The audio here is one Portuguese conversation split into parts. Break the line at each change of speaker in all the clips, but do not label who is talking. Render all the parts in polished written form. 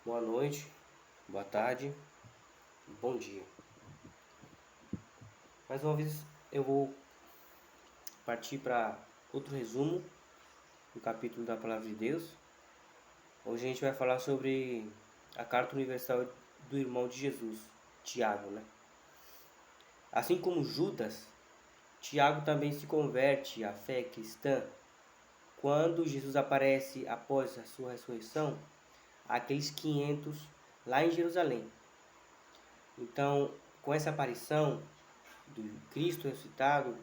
Boa noite, boa tarde, bom dia. Mais uma vez eu vou partir para outro resumo do capítulo da Palavra de Deus. Hoje a gente vai falar sobre a carta universal do irmão de Jesus, Tiago, né? Assim como Judas, Tiago também se converte à fé cristã quando Jesus aparece após a sua ressurreição àqueles 500 lá em Jerusalém. Então, com essa aparição do Cristo ressuscitado,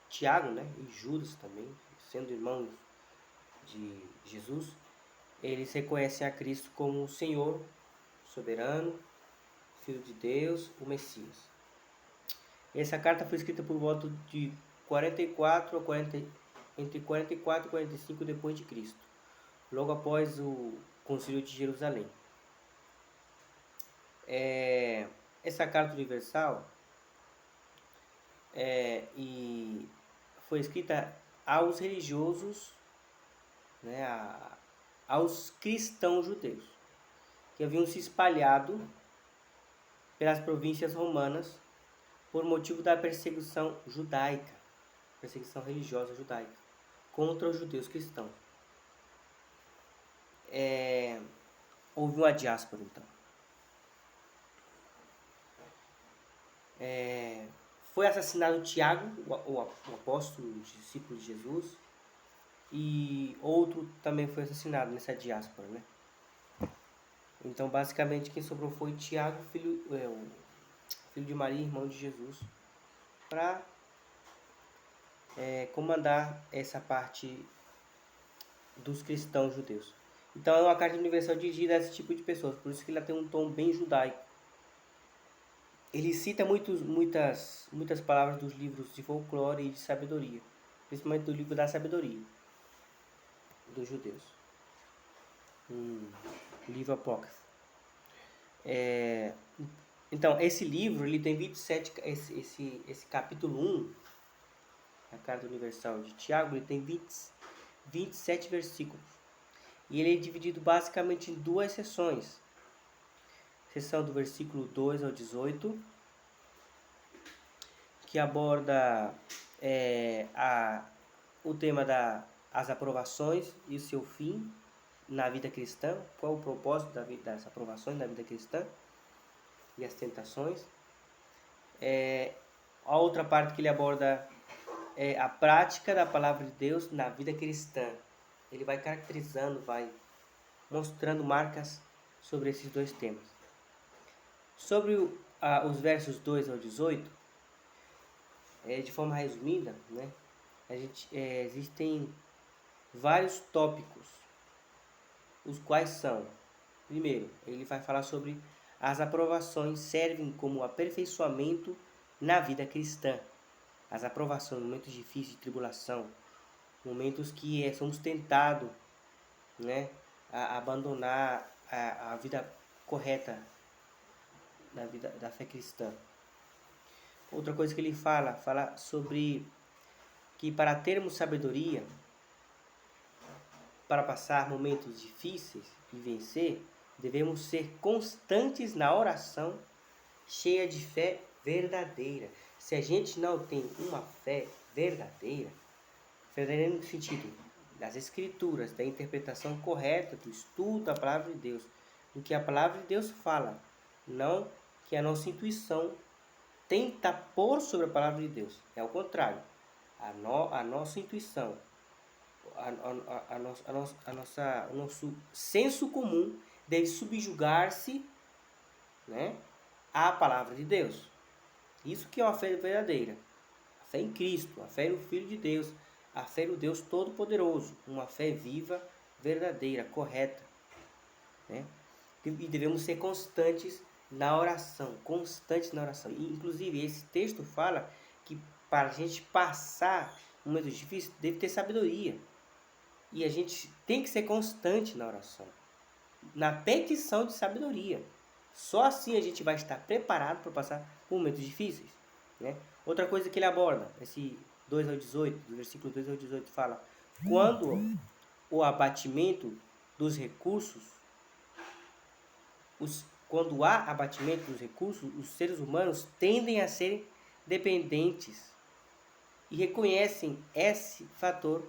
Tiago, né, e Judas também, sendo irmãos de Jesus, eles reconhecem a Cristo como o Senhor, soberano, Filho de Deus, o Messias. Essa carta foi escrita por volta de 44 a 40, entre 44 e 45 depois de Cristo, logo após o Concílio de Jerusalém. Essa carta universal e foi escrita aos religiosos, né, aos cristãos judeus, que haviam se espalhado pelas províncias romanas por motivo da perseguição judaica, perseguição religiosa judaica, contra os judeus cristãos. Houve uma diáspora, então. Foi assassinado Tiago, o apóstolo, o discípulo de Jesus, e outro também foi assassinado nessa diáspora, né? Então, basicamente, quem sobrou foi Tiago, filho de Maria, irmão de Jesus, para comandar essa parte dos cristãos judeus. Então, é uma carta universal dirigida a esse tipo de pessoas, por isso que ela tem um tom bem judaico. Ele cita muitas palavras dos livros de folclore e de sabedoria, principalmente do livro da sabedoria dos judeus, livro apócrifo. Então, esse livro ele tem 27, esse capítulo 1, a carta universal de Tiago, ele tem 27 versículos. E ele é dividido basicamente em duas seções. Seção do versículo 2 ao 18, que aborda o tema das aprovações e o seu fim na vida cristã, qual o propósito das aprovações na vida cristã e as tentações. A outra parte que ele aborda é a prática da palavra de Deus na vida cristã. Ele vai caracterizando, vai mostrando marcas sobre esses dois temas. Sobre os versos 2 ao 18, de forma resumida, né, existem vários tópicos, os quais são: primeiro, ele vai falar sobre as aprovações servem como aperfeiçoamento na vida cristã. As aprovações, momentos difíceis de tribulação, momentos que somos tentados, né, a abandonar a vida correta da vida da fé cristã. Outra coisa que ele fala sobre que para termos sabedoria, para passar momentos difíceis e vencer, devemos ser constantes na oração, cheia de fé verdadeira. Se a gente não tem uma fé verdadeira no sentido das escrituras, da interpretação correta, do estudo da palavra de Deus, do que a palavra de Deus fala, não que a nossa intuição tenta pôr sobre a palavra de Deus. É o contrário. A nossa intuição, o nosso senso comum deve subjugar-se, né, à palavra de Deus. Isso que é uma fé verdadeira. A fé em Cristo, a fé no Filho de Deus, a fé no Deus Todo-Poderoso. Uma fé viva, verdadeira, correta, né? E devemos ser constantes na oração. Constantes na oração. E, inclusive, esse texto fala que para a gente passar momentos difíceis, deve ter sabedoria. E a gente tem que ser constante na oração, na petição de sabedoria. Só assim a gente vai estar preparado para passar por momentos difíceis, né? Outra coisa que ele aborda, esse 2 ao 18, do versículo 2 ao 18, fala: quando o abatimento dos recursos quando há abatimento dos recursos, os seres humanos tendem a ser dependentes e reconhecem esse fator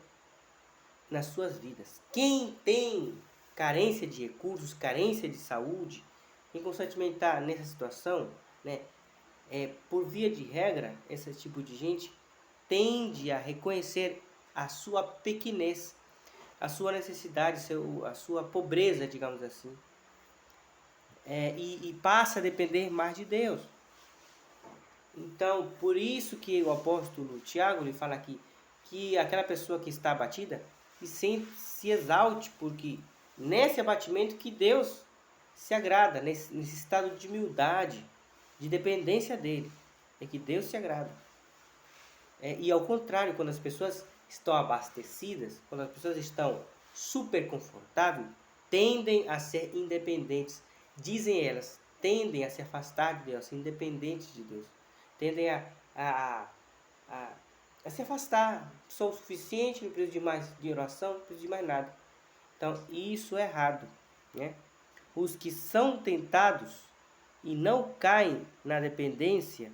nas suas vidas. Quem tem carência de recursos, carência de saúde, quem constantemente está nessa situação, né, por via de regra, esse tipo de gente tende a reconhecer a sua pequenez, a sua necessidade, a sua pobreza, digamos assim, e passa a depender mais de Deus. Então, por isso que o apóstolo Tiago lhe fala aqui que aquela pessoa que está abatida se exalte, porque nesse abatimento que Deus se agrada, nesse estado de humildade, de dependência dele, é que Deus se agrada. E ao contrário, quando as pessoas estão abastecidas, quando as pessoas estão super confortáveis, tendem a ser independentes. Dizem elas, tendem a se afastar de Deus, independentes de Deus. Tendem a se afastar. Sou o suficiente, não preciso de mais de oração, não preciso de mais nada. Então, isso é errado, né? Os que são tentados e não caem na dependência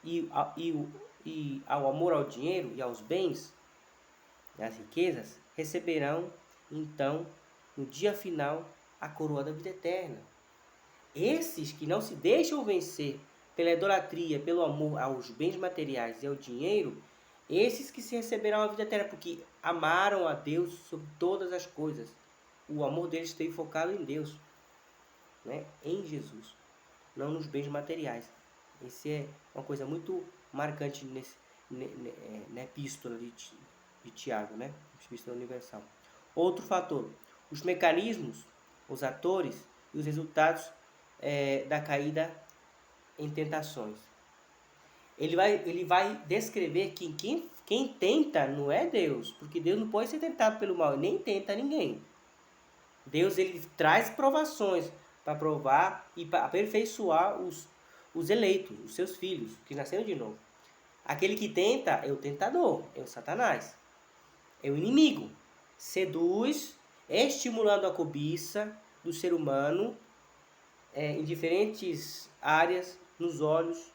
e ao amor ao dinheiro e aos bens, às riquezas, receberão, então, no dia final, a coroa da vida eterna. Esses que não se deixam vencer pela idolatria, pelo amor aos bens materiais e ao dinheiro, esses que se receberão a vida eterna, porque amaram a Deus sobre todas as coisas. O amor deles esteve focado em Deus, né? Em Jesus, não nos bens materiais. Esse é uma coisa muito marcante na epístola de Tiago, né? Epístola universal. Outro fator, os mecanismos, os atores e os resultados da caída em tentações. Ele vai descrever que quem tenta não é Deus, porque Deus não pode ser tentado pelo mal, nem tenta ninguém. Deus ele traz provações para provar e para aperfeiçoar os eleitos, os seus filhos, que nasceram de novo. Aquele que tenta é o tentador, é o Satanás, é o inimigo. Seduz, estimulando a cobiça do ser humano em diferentes áreas, nos olhos,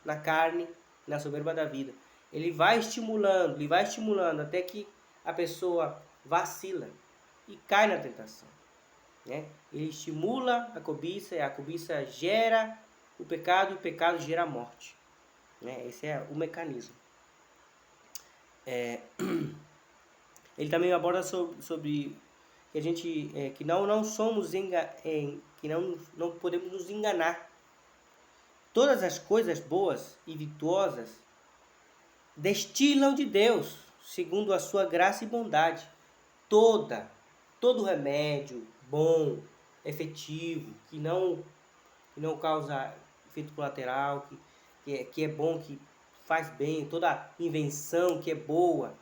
na carne, na soberba da vida. Ele vai estimulando até que a pessoa vacila e cai na tentação, né? Ele estimula a cobiça gera o pecado e o pecado gera a morte, né? Esse é o mecanismo. Ele também aborda sobre que a gente que não somos que não podemos nos enganar. Todas as coisas boas e virtuosas destilam de Deus, segundo a sua graça e bondade. Todo remédio bom, efetivo, que não causa efeito colateral, que é bom, que faz bem, toda invenção que é boa,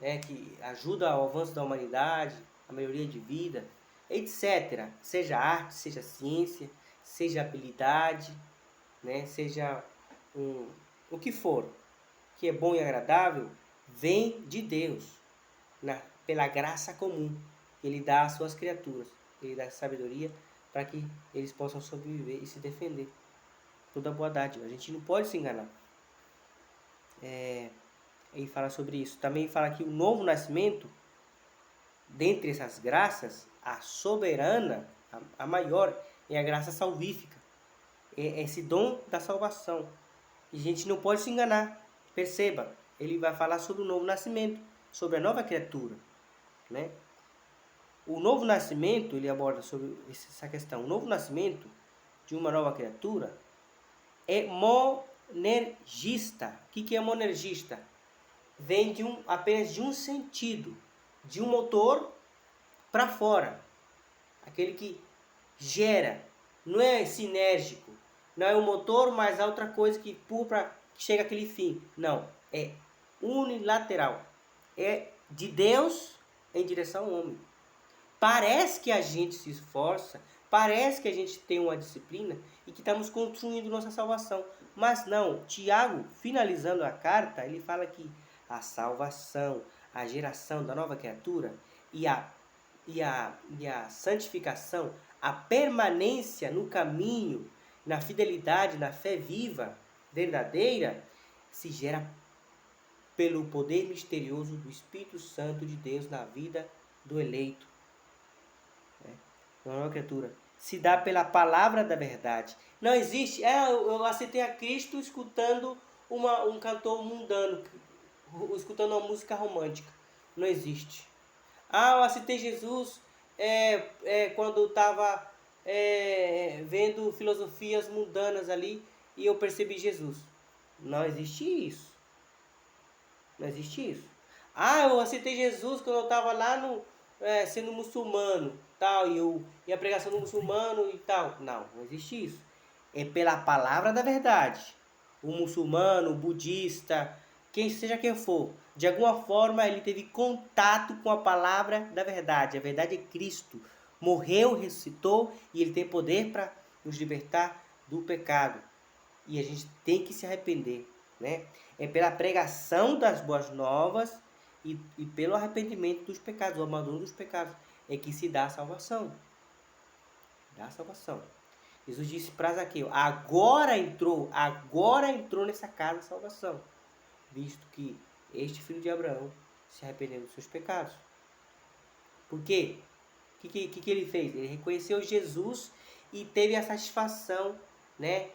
né, que ajuda ao avanço da humanidade, a melhoria de vida, etc. Seja arte, seja ciência, seja habilidade, né, seja o que for, que é bom e agradável, vem de Deus, pela graça comum que Ele dá às suas criaturas. Ele dá sabedoria para que eles possam sobreviver e se defender. Toda boa dádiva. A gente não pode se enganar. Ele fala sobre isso. Também fala que o novo nascimento, dentre essas graças, a soberana, a maior, é a graça salvífica. É esse dom da salvação. E a gente não pode se enganar. Perceba, ele vai falar sobre o novo nascimento, sobre a nova criatura, né? O novo nascimento, ele aborda sobre essa questão. O novo nascimento de uma nova criatura é monergista. O que é monergista? Vem apenas de um sentido, de um motor para fora. Aquele que gera, não é sinérgico. Não é o motor, mas a outra coisa que empurra para que chegue àquele fim. Não, é unilateral. É de Deus em direção ao homem. Parece que a gente se esforça, parece que a gente tem uma disciplina e que estamos construindo nossa salvação. Mas não, Tiago, finalizando a carta, ele fala que a salvação, a geração da nova criatura e e a santificação, a permanência no caminho, na fidelidade, na fé viva, verdadeira, se gera pelo poder misterioso do Espírito Santo de Deus na vida do eleito. Não é uma criatura. Se dá pela palavra da verdade. Não existe. Eu aceitei a Cristo escutando um cantor mundano, escutando uma música romântica. Não existe. Eu aceitei Jesus quando estava vendo filosofias mundanas ali e eu percebi Jesus. Não existe isso. Não existe isso. Eu aceitei Jesus quando eu estava lá sendo muçulmano, tal, e a pregação do muçulmano e tal. Não, não existe isso. É pela palavra da verdade. O muçulmano, o budista, seja quem for, de alguma forma ele teve contato com a palavra da verdade. A verdade é Cristo. Morreu, ressuscitou e ele tem poder para nos libertar do pecado. E a gente tem que se arrepender, né? É pela pregação das boas novas e pelo arrependimento dos pecados, o abandono dos pecados, é que se dá a salvação. Dá a salvação. Jesus disse para Zaqueu, agora entrou nessa casa a salvação, visto que este filho de Abraão se arrependeu dos seus pecados. Por quê? O que ele fez? Ele reconheceu Jesus e teve a satisfação, né,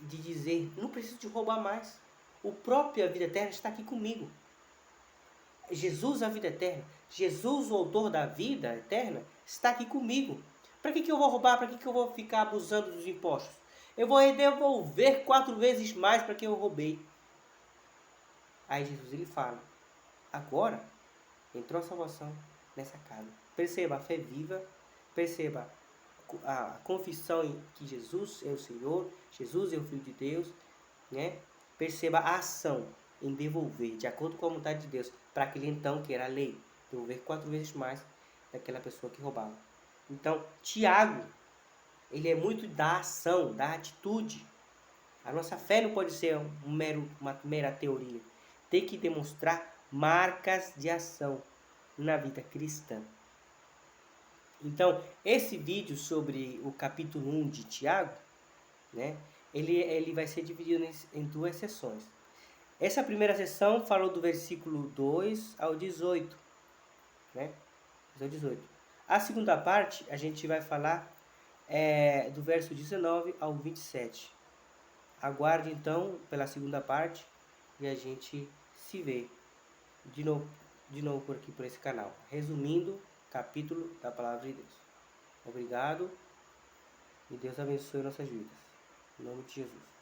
de dizer, não preciso de roubar mais. O próprio a vida eterna está aqui comigo. Jesus, a vida eterna, Jesus, o autor da vida eterna, está aqui comigo. Para que eu vou roubar? Para que eu vou ficar abusando dos impostos? Eu vou devolver 4 vezes mais para quem eu roubei. Aí Jesus ele fala, agora entrou a salvação nessa casa. Perceba a fé viva, perceba a confissão em que Jesus é o Senhor, Jesus é o Filho de Deus, né? Perceba a ação em devolver, de acordo com a vontade de Deus, para aquele então que era a lei, devolver 4 vezes mais daquela pessoa que roubava. Então, Tiago, ele é muito da ação, da atitude. A nossa fé não pode ser uma mera teoria. Tem que demonstrar marcas de ação na vida cristã. Então, esse vídeo sobre o capítulo 1 de Tiago, né, ele vai ser dividido em 2 sessões. Essa primeira sessão falou do versículo 2 ao 18, né? 18. A segunda parte, a gente vai falar do verso 19 ao 27. Aguarde, então, pela segunda parte e a gente se vê de novo por aqui, por esse canal. Resumindo, capítulo da Palavra de Deus. Obrigado e Deus abençoe nossas vidas. Em nome de Jesus.